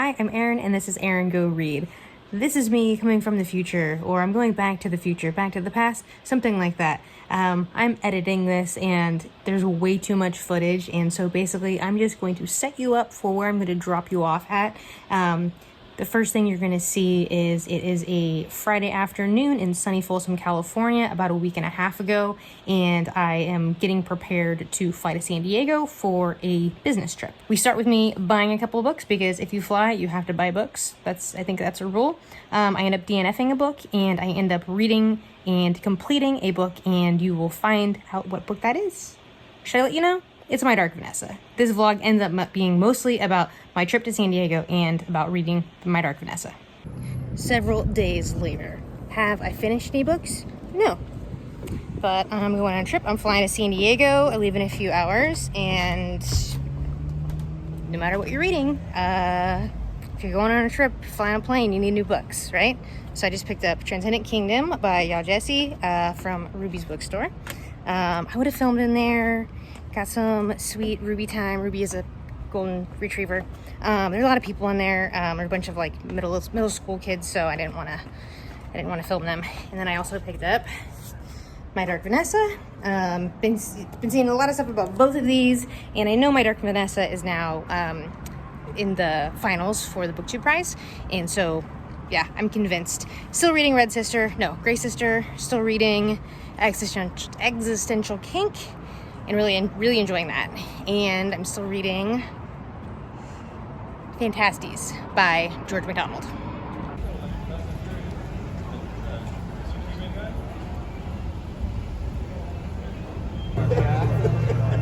Hi, I'm Erin, and this is Erin Go Read. This is me coming from the future, or I'm going back to the future, back to the past, something like that. I'm editing this, and there's way too much footage, and so basically I'm just going to set you up for where I'm going to drop you off at. The first thing you're going to see is it is a Friday afternoon in sunny Folsom, California, about a week and a half ago, and I am getting prepared to fly to San Diego for a business trip. We start with me buying a couple of books, because if you fly, you have to buy books. I think that's a rule. I end up DNFing a book, and I end up reading and completing a book, and you will find out what book that is. Should I let you know? It's my Dark Vanessa. This vlog ends up being mostly about my trip to San Diego and about reading my Dark Vanessa. Several days later. Have I finished any books? No. But I'm going on a trip. I'm flying to San Diego. I leave in a few hours, and no matter what you're reading, if you're going on a trip, flying on a plane, you need new books, right? So I just picked up Transcendent Kingdom by Gyassi from Ruby's bookstore. I would have filmed in there. Got some sweet Ruby time. Ruby is a golden retriever. There's a lot of people in there. There's a bunch of like middle school kids, so I didn't want to film them. And then I also picked up my Dark Vanessa. Been seeing a lot of stuff about both of these, and I know my Dark Vanessa is now in the finals for the booktube prize, and so yeah, I'm convinced. Still reading Grey Sister. Still reading Existential Kink. And really enjoying that. And I'm still reading Fantasties by George MacDonald.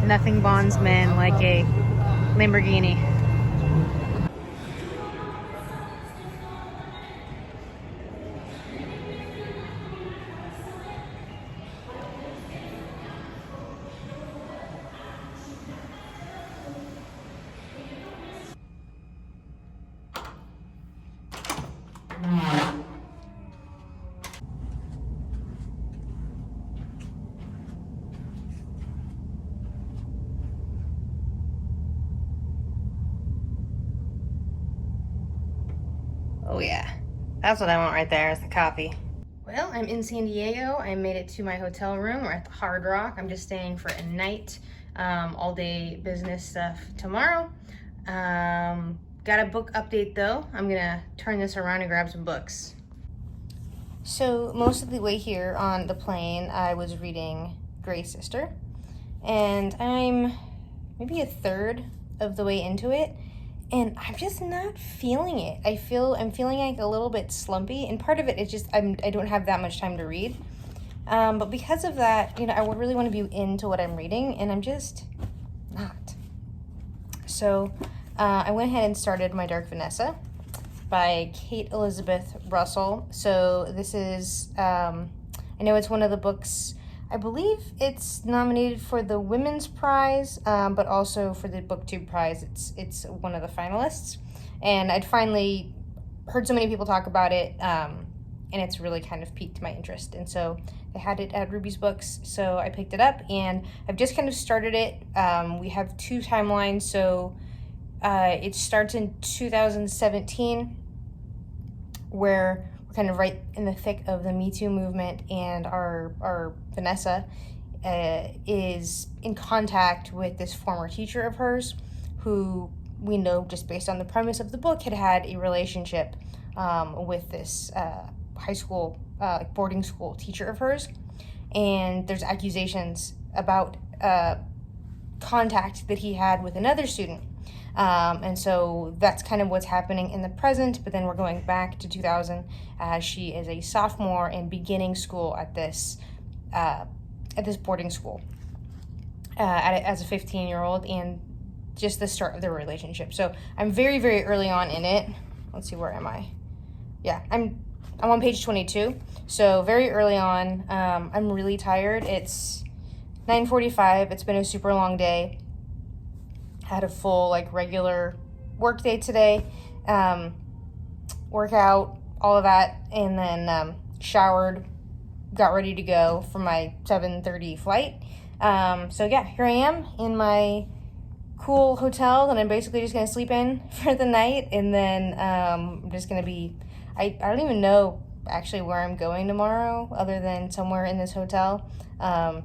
Nothing bonds men like a Lamborghini. Oh yeah, that's what I want right there, is the coffee. Well, I'm in San Diego. I made it to my hotel room. We're at the Hard Rock. I'm just staying for a night, all day business stuff tomorrow. Got a book update though. I'm gonna turn this around and grab some books. So most of the way here on the plane, I was reading Grey Sister, and I'm maybe a third of the way into it, and I'm just not feeling it. I'm feeling like a little bit slumpy, and part of it is just I don't have that much time to read. But because of that, I would really want to be into what I'm reading, and I'm just not. So I went ahead and started my Dark Vanessa by Kate Elizabeth Russel. So this is, I know it's one of the books, I believe it's nominated for the Women's Prize, but also for the BookTube Prize. It's one of the finalists. And I'd finally heard so many people talk about it, and it's really kind of piqued my interest. And so they had it at Ruby's Books, so I picked it up, and I've just kind of started it. We have two timelines, so it starts in 2017, where we're kind of right in the thick of the Me Too movement, and our Vanessa is in contact with this former teacher of hers, who we know, just based on the premise of the book, had a relationship with this high school, boarding school teacher of hers. And there's accusations about contact that he had with another student. And so that's kind of what's happening in the present, but then we're going back to 2000 as she is a sophomore and beginning school at this boarding school as a 15-year-old, and just the start of their relationship. So I'm very, very early on in it. Let's see, where am I? Yeah, I'm on page 22. So very early on. I'm really tired. It's 9:45. It's been a super long day. Had a full regular work day today, workout, all of that, and then showered, got ready to go for my 7:30 flight. So yeah, here I am in my cool hotel that I'm basically just gonna sleep in for the night, and then I'm just gonna be, I don't even know actually where I'm going tomorrow other than somewhere in this hotel,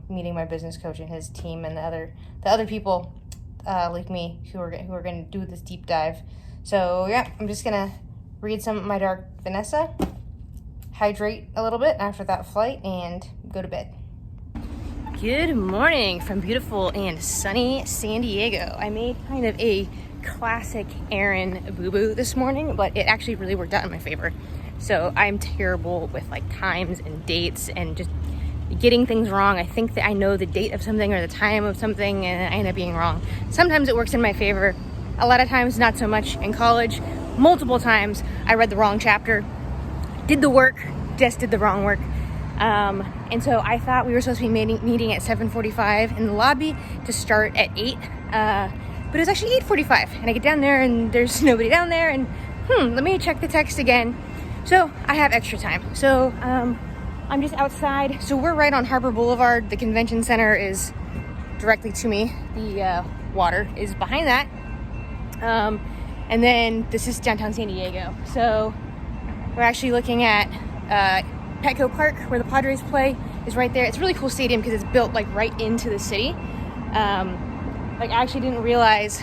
meeting my business coach and his team and the other people like me who are gonna do this deep dive. So yeah, I'm just gonna read some of my Dark Vanessa, hydrate a little bit after that flight, and go to bed. Good morning from beautiful and sunny San Diego. I made kind of a classic Erin boo-boo this morning, but it actually really worked out in my favor. So I'm terrible with like times and dates and just getting things wrong. I think that I know the date of something or the time of something, and I end up being wrong. Sometimes it works in my favor. A lot of times, not so much. In college, multiple times, I read the wrong chapter, did the work, just did the wrong work. And so I thought we were supposed to be meeting at 7:45 in the lobby to start at 8, but it was actually 8:45, and I get down there and there's nobody down there, and let me check the text again. So I have extra time. So I'm just outside. So we're right on Harbor Boulevard. The convention center is directly to me. The water is behind that. And then this is downtown San Diego. So we're actually looking at Petco Park, where the Padres play, is right there. It's a really cool stadium because it's built like right into the city. Like I actually didn't realize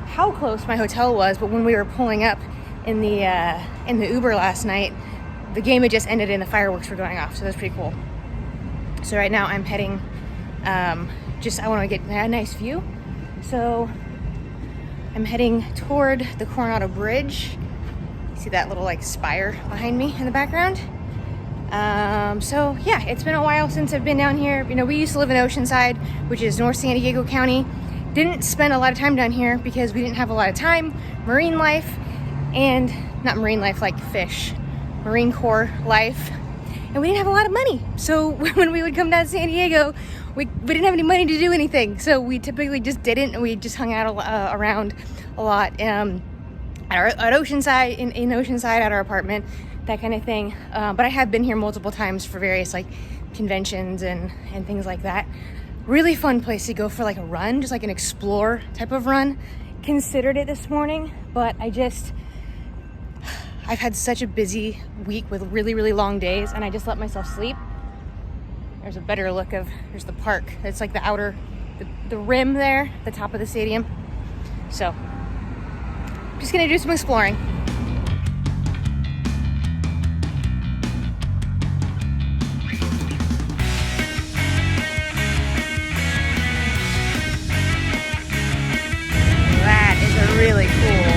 how close my hotel was, but when we were pulling up in the Uber last night, the game had just ended and the fireworks were going off, so that's pretty cool. So right now I'm heading, I want to get a nice view. So I'm heading toward the Coronado Bridge. See that little like spire behind me in the background? So yeah, it's been a while since I've been down here. You know, we used to live in Oceanside, which is North San Diego County. Didn't spend a lot of time down here because we didn't have a lot of time. Marine life, and not marine life like fish, Marine Corps life, and we didn't have a lot of money. So when we would come down to San Diego, we didn't have any money to do anything. So we typically just didn't, and we just hung out around a lot at Oceanside, in Oceanside at our apartment, that kind of thing. But I have been here multiple times for various like conventions and things like that. Really fun place to go for like a run, just like an explore type of run. Considered it this morning, but I've had such a busy week with really, really long days, and I just let myself sleep. There's a better look of, there's the park. It's like the outer, the rim there, the top of the stadium. So, just gonna do some exploring. That is a really cool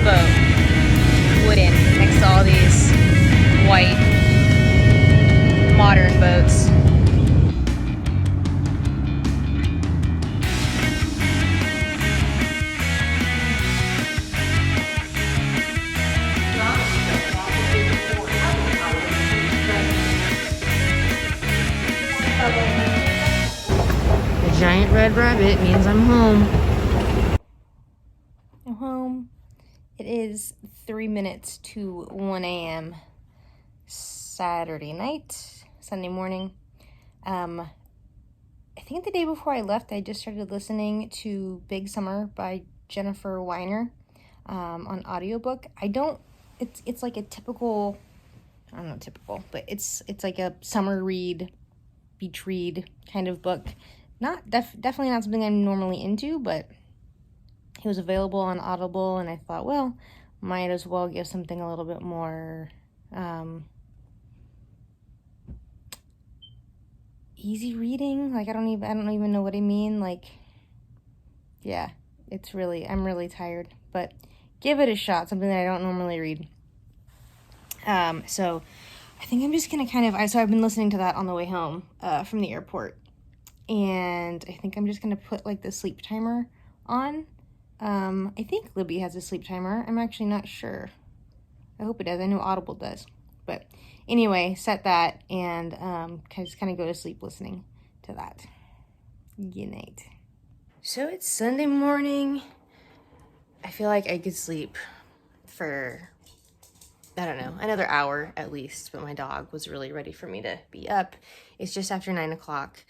boat. Wooden, next to all these white modern boats. The giant red rabbit means I'm home. I'm home. It is 3 minutes to 1 a.m. Saturday night, Sunday morning. I think the day before I left, I just started listening to Big Summer by Jennifer Weiner on Audiobook. It's like a typical, I don't know, typical, but it's like a summer read, beach read kind of book. Definitely not something I'm normally into, but it was available on Audible, and I thought, well, might as well give something a little bit more easy reading. Like I don't even know what I mean. Like, yeah, I'm really tired, but give it a shot. Something that I don't normally read. So I think I'm just gonna so I've been listening to that on the way home from the airport, and I think I'm just gonna put like the sleep timer on. I think Libby has a sleep timer. I'm actually not sure. I hope it does. I know Audible does. But anyway, set that and just kind of go to sleep listening to that. Good night. So it's Sunday morning. I feel like I could sleep for, I don't know, another hour at least, but my dog was really ready for me to be up. It's just after 9 o'clock.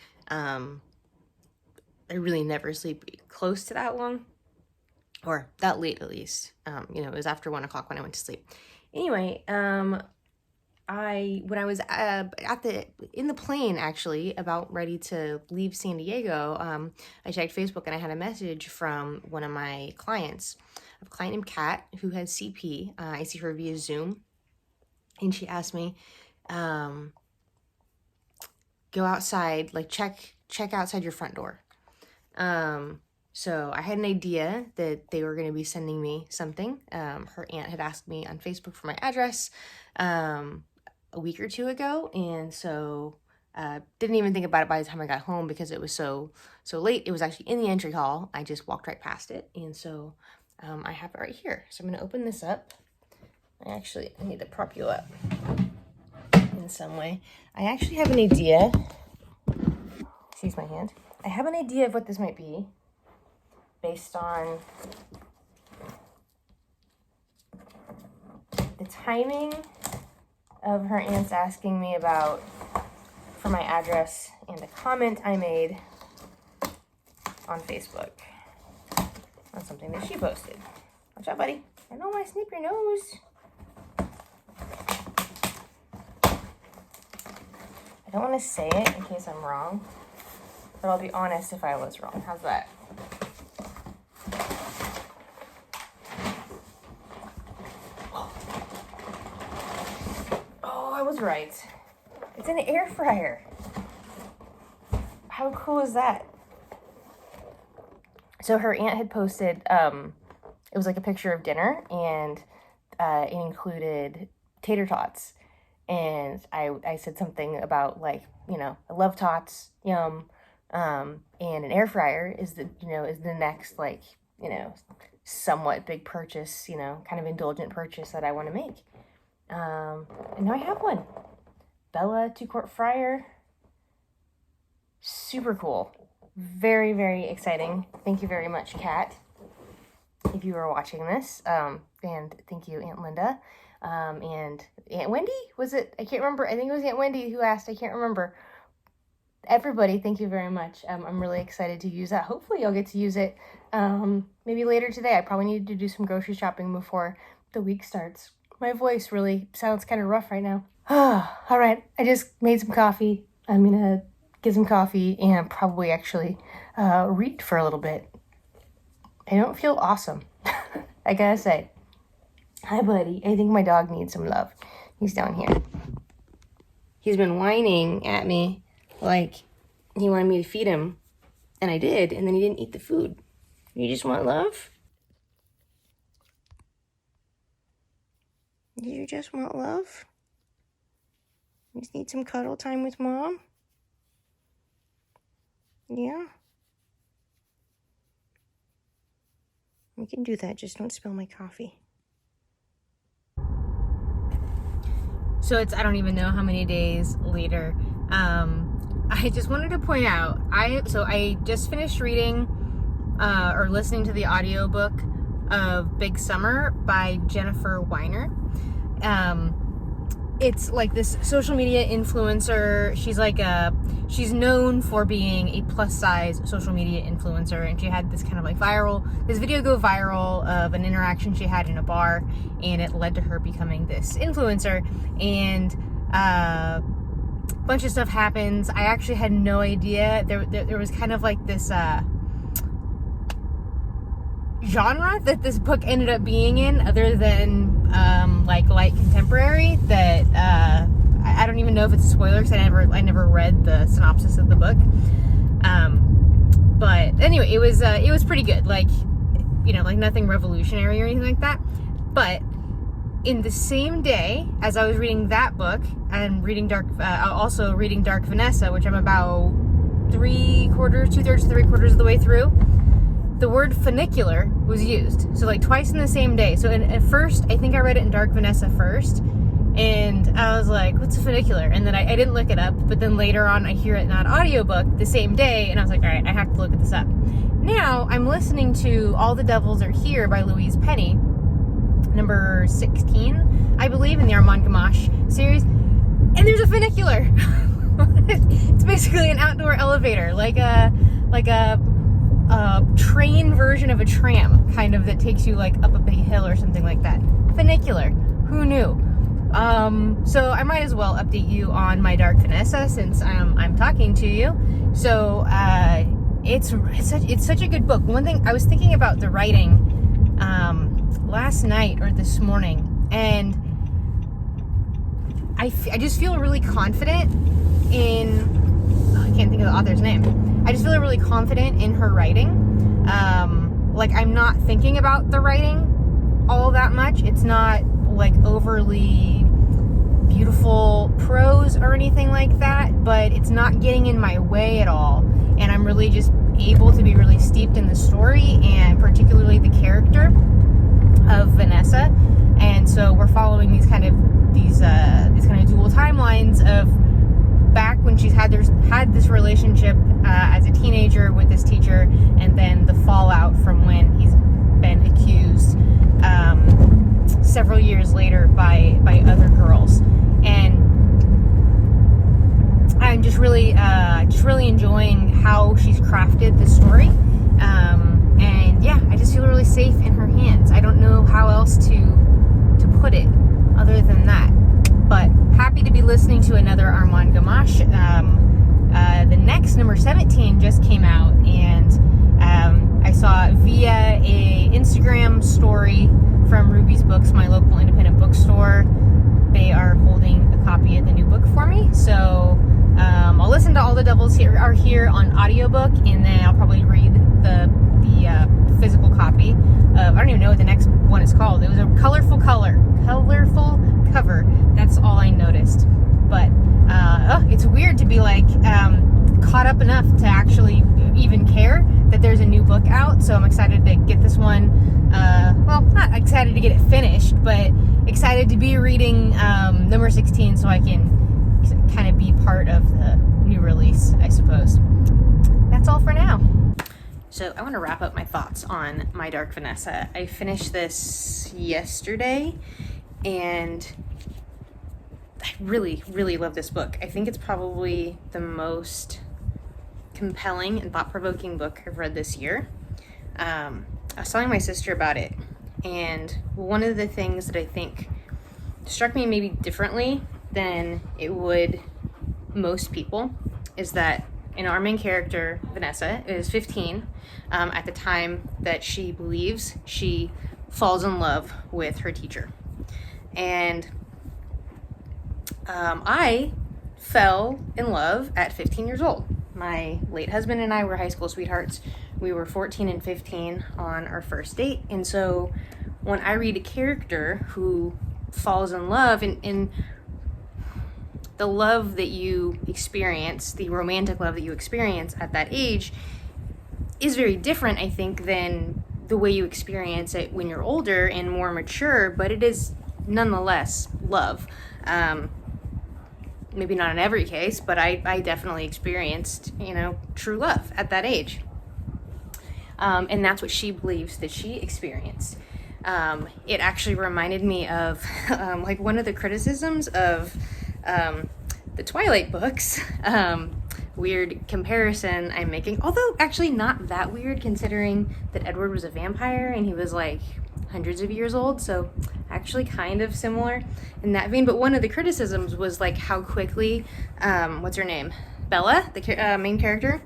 I really never sleep close to that long, or that late at least. You know, it was after 1 o'clock when I went to sleep. Anyway, when I was in the plane, actually, about ready to leave San Diego, I checked Facebook and I had a message from one of my clients, a client named Kat, who has CP. I see her via Zoom, and she asked me, go outside, like check outside your front door. So I had an idea that they were going to be sending me something. Her aunt had asked me on Facebook for my address a week or two ago, and so didn't even think about it by the time I got home because it was so late. It was actually in the entry hall. I just walked right past it, and so I have it right here. So I'm going to open this up. I need to prop you up in some way. I actually have an idea. Excuse my hand. I have an idea of what this might be based on the timing of her aunt's asking me for my address and a comment I made on Facebook on something that she posted. Watch out, buddy. I don't want to snip your nose. I don't want to say it in case I'm wrong, but I'll be honest if I was wrong. How's that? Oh, I was right. It's an air fryer. How cool is that? So her aunt had posted, it was like a picture of dinner, and it included tater tots. And I said something about, like, you know, I love tots, yum. And an air fryer is the next, like, you know, somewhat big purchase, you know, kind of indulgent purchase that I want to make. And now I have one. Bella 2-quart fryer. Super cool. Very, very exciting. Thank you very much, Kat, if you are watching this. And thank you, Aunt Linda. And Aunt Wendy, was it? I can't remember. I think it was Aunt Wendy who asked. I can't remember. Everybody, thank you very much. I'm really excited to use that. Hopefully I'll get to use it maybe later today. I probably need to do some grocery shopping before the week starts. My voice really sounds kind of rough right now. All right, I just made some coffee. I'm going to get some coffee and probably actually read for a little bit. I don't feel awesome, I gotta say. Hi, buddy. I think my dog needs some love. He's down here. He's been whining at me like he wanted me to feed him, and I did, and then he didn't eat the food. You just want love? You just want love? You just need some cuddle time with Mom? Yeah? We can do that, just don't spill my coffee. So it's, I don't even know how many days later. I just wanted to point out, I just finished reading or listening to the audiobook of Big Summer by Jennifer Weiner. It's like this social media influencer. She's known for being a plus size social media influencer, and she had this kind of like this video go viral of an interaction she had in a bar, and it led to her becoming this influencer, and a bunch of stuff happens. I actually had no idea there was kind of like this genre that this book ended up being in, other than like light contemporary, that I don't even know if it's a spoiler because I never read the synopsis of the book. But anyway, it was pretty good. Like, you know, like nothing revolutionary or anything like that. But in the same day as I was reading that book and also reading Dark Vanessa, which I'm about 2/3 to 3/4 of the way through, the word funicular was used. So like twice in the same day. So at first, I think I read it in Dark Vanessa first, and I was like, what's a funicular? And then I didn't look it up, but then later on I hear it in that audiobook the same day, and I was like, all right, I have to look this up. Now I'm listening to All the Devils Are Here by Louise Penny, number 16, I believe, in the Armand Gamache series, and there's a funicular. It's basically an outdoor elevator, like a a train version of a tram, kind of, that takes you like up a big hill or something like that. Funicular. Who knew? So I might as well update you on my Dark Vanessa since I'm talking to you. So it's such a good book. One thing I was thinking about the writing last night or this morning, and I just feel really confident in, I can't think of the author's name. I just feel really confident in her writing. Like, I'm not thinking about the writing all that much. It's not like overly beautiful prose or anything like that, but it's not getting in my way at all. And I'm really just able to be really steeped in the story, and particularly the character of Vanessa. And so we're following these kind of dual timelines of back when she's had this relationship as a teenager with this teacher, and then the fallout from when he's been accused several years later by other girls. And I'm just really enjoying how she's crafted the story. And yeah, I just feel really safe in her hands. I don't know how else to put it other than that. But happy to be listening to another Armand Gamache. The next number 17 just came out, and I saw via a Instagram story from Ruby's Books, my local independent bookstore. They are holding a copy of the new book for me. So I'll listen to All the Devils Are Here on audiobook, and then I'll probably read the physical copy of, I don't even know what the next one is called. It was a colorful cover. That's all I noticed. But it's weird to be like caught up enough to actually even care that there's a new book out. So I'm excited to get this one. Well, not excited to get it finished, but excited to be reading number 16 so I can kind of be part of the new release, I suppose. That's all for now. So I want to wrap up my thoughts on my Dark Vanessa. I finished this yesterday, and I really, really love this book. I think it's probably the most compelling and thought-provoking book I've read this year. I was telling my sister about it, and one of the things that I think struck me maybe differently than it would most people is that our main character, Vanessa, is 15 at the time that she believes she falls in love with her teacher. And I fell in love at 15 years old. My late husband and I were high school sweethearts. We were 14 and 15 on our first date. And so when I read a character who falls in love, and the love that you experience, the romantic love that you experience at that age is very different, I think, than the way you experience it when you're older and more mature, but it is nonetheless love. Maybe not in every case, but I definitely experienced, true love at that age. And that's what she believes that she experienced. It actually reminded me of like one of the criticisms of the Twilight books. Weird comparison I'm making, although actually not that weird considering that Edward was a vampire and he was like hundreds of years old, so actually kind of similar in that vein. But one of the criticisms was like how quickly, what's her name? Bella, the main character,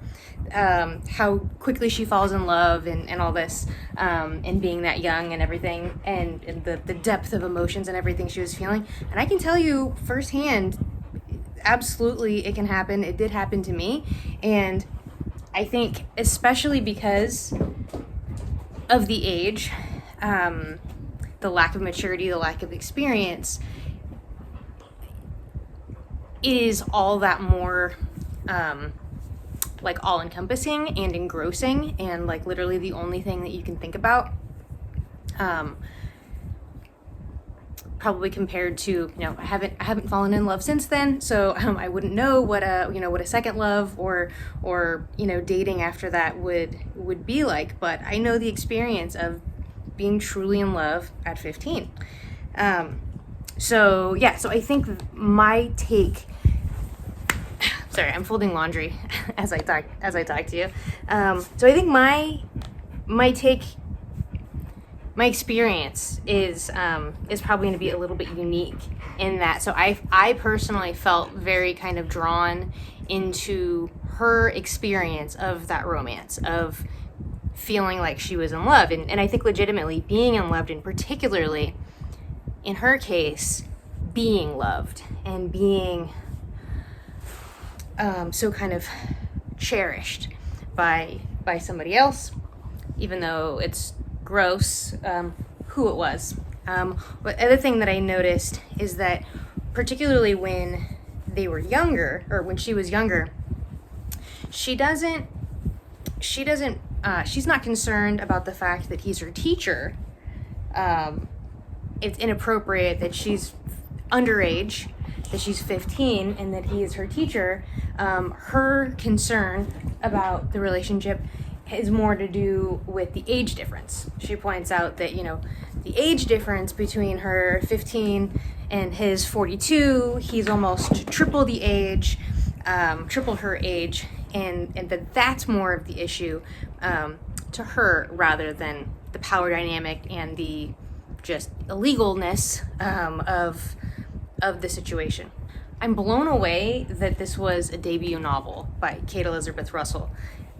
how quickly she falls in love and all this, and being that young and everything, and the depth of emotions and everything she was feeling. And I can tell you firsthand, absolutely it can happen. It did happen to me. And I think especially because of the age, the lack of maturity, the lack of experience, it is all that more like all-encompassing and engrossing, and like literally the only thing that you can think about, probably compared to, I haven't fallen in love since then, so I wouldn't know what a second love or dating after that would be like. But I know the experience of being truly in love at 15. So I think my take Sorry, I'm folding laundry as I talk to you. So I think my experience is probably going to be a little bit unique in that. So I personally felt very kind of drawn into her experience of that romance, of feeling like she was in love, and I think legitimately being in love, and particularly in her case, being loved and being so kind of cherished by somebody else, even though it's gross who it was. But the other thing that I noticed is that particularly when they were younger, or when she was younger, she's not concerned about the fact that he's her teacher. It's inappropriate that she's underage, that she's 15, and that he is her teacher. Her concern about the relationship has more to do with the age difference. She points out that, the age difference between her 15 and his 42, he's almost triple the age, triple her age, and that's more of the issue to her rather than the power dynamic and the just illegalness of the situation. I'm blown away that this was a debut novel by Kate Elizabeth Russel.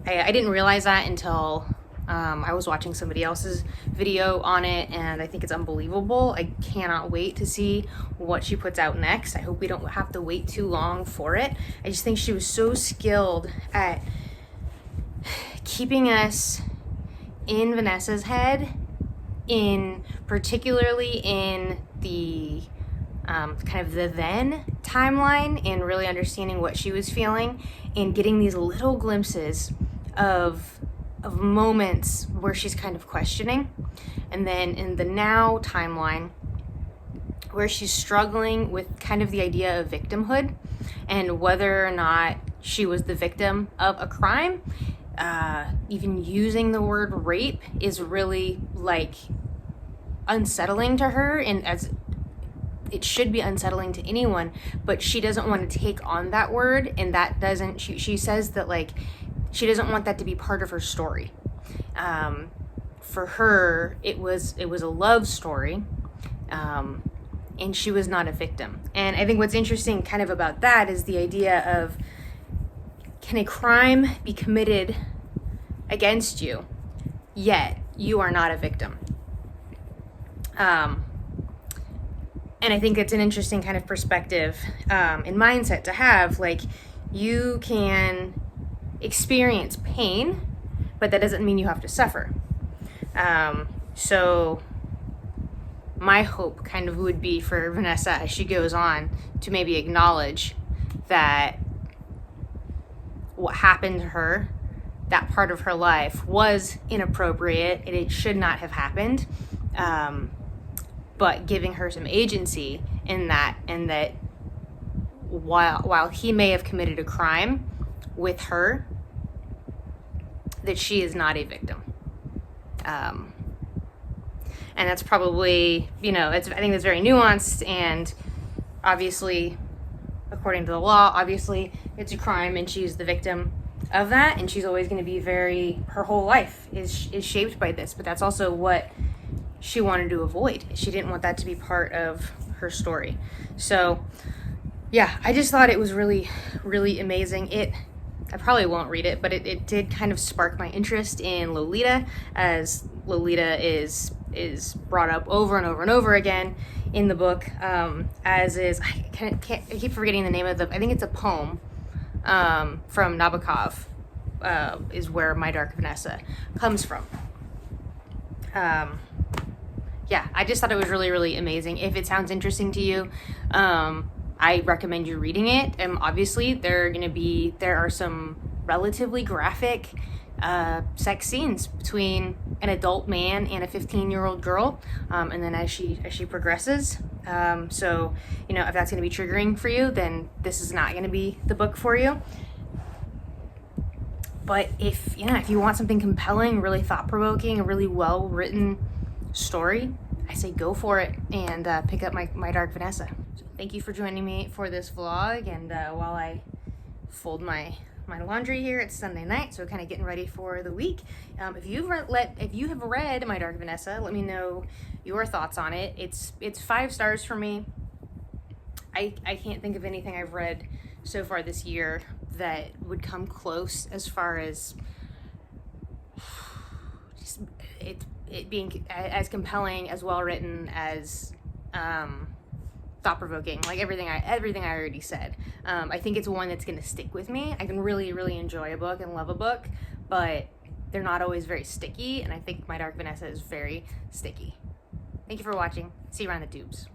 I didn't realize that until I was watching somebody else's video on it, and I think it's unbelievable. I cannot wait to see what she puts out next. I hope we don't have to wait too long for it. I just think she was so skilled at keeping us in Vanessa's head, particularly in the kind of the then timeline, and really understanding what she was feeling and getting these little glimpses of moments where she's kind of questioning, and then in the now timeline where she's struggling with kind of the idea of victimhood and whether or not she was the victim of a crime. Even using the word rape is really like unsettling to her, and as it should be unsettling to anyone, but she doesn't want to take on that word, and that doesn't, she says that like she doesn't want that to be part of her story. For her, it was a love story, and she was not a victim. And I think what's interesting kind of about that is the idea of, can a crime be committed against you, yet you are not a victim? And I think it's an interesting kind of perspective and mindset to have. Like, you can experience pain, but that doesn't mean you have to suffer. So my hope kind of would be for Vanessa, as she goes on, to maybe acknowledge that what happened to her, that part of her life, was inappropriate and it should not have happened. But giving her some agency in that, and that while he may have committed a crime with her, that she is not a victim. And that's probably, I think that's very nuanced, and obviously, according to the law, obviously it's a crime and she's the victim of that, and she's always going to be her whole life is shaped by this, but that's also what she wanted to avoid. She didn't want that to be part of her story. So yeah, I just thought it was really, really amazing. I probably won't read it, but it did kind of spark my interest in Lolita, as Lolita is brought up over and over and over again in the book, as is, I keep forgetting the name of I think it's a poem from Nabokov, is where My Dark Vanessa comes from. Yeah, I just thought it was really, really amazing. If it sounds interesting to you, I recommend you reading it. Obviously, there are some relatively graphic sex scenes between an adult man and a 15-year-old girl, and then as she progresses. So, if that's going to be triggering for you, then this is not going to be the book for you. But if you want something compelling, really thought-provoking, a really well-written story, I say go for it and pick up my Dark Vanessa. So thank you for joining me for this vlog, and while I fold my laundry here. It's Sunday night, so kind of getting ready for the week. If you have read my Dark Vanessa, let me know your thoughts on it. It's 5 stars for me. I can't think of anything I've read so far this year that would come close as far as just it being as compelling, as well written, as thought-provoking, like everything I already said. I think it's one that's gonna stick with me. I can really enjoy a book and love a book, but they're not always very sticky, and I think my Dark Vanessa is very sticky. Thank you for watching. See you around the tubes.